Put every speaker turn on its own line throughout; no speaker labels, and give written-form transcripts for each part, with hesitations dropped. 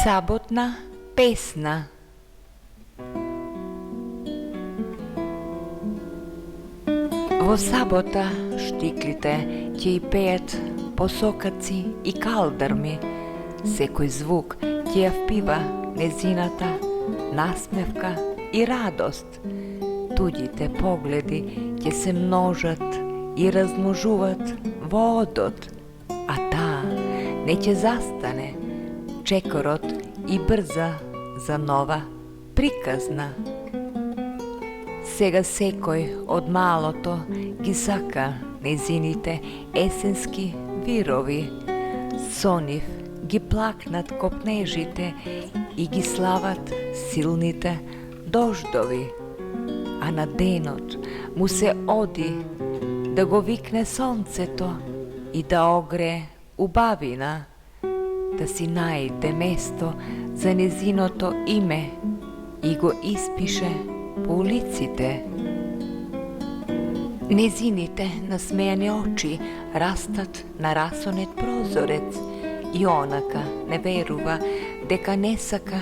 Sabotna pesna. Во сабота штиклите ќе и пеат посокаци и калдарми. Секој звук ќе ја впива незината насмевка и радост. Туѓите погледи ќе се множат и размножуват во одот, а таа не ќе застане. Чекорот и брза за нова приказна. Сега секој од малото ги сака незините есенски вирови. Со нив ги плакнат копнежите и ги слават силните дождови. А на денот му се оди да го викне сонцето и да огре убавина, да си најде место за незиното име и го испише по улиците. Незините насмејани очи растат на расонет прозорец и онака не верува дека не сака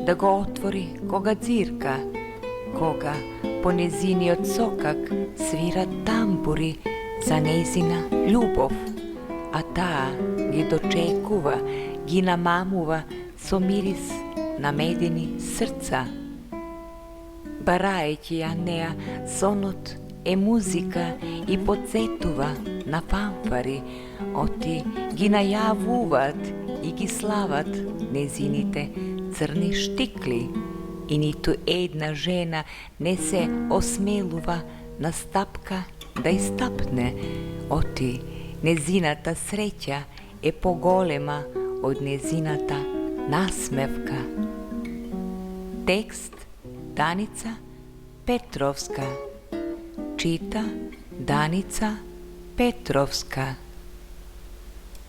да го отвори кога дзирка, кога по незиниот сокак свират тамбури за незина љубов, а таа ги дочекува, ги намамува со мирис на медени срца. Бараеќи ја неа, сонот е музика и подсетува на фанфари, оти ги најавуваат и ги слават незините црни штикли. И ниту една жена не се осмелува на стапка да истапне, оти незината среќа е поголема од незината насмевка. Текст Даница Петровска. Чита Даница Петровска.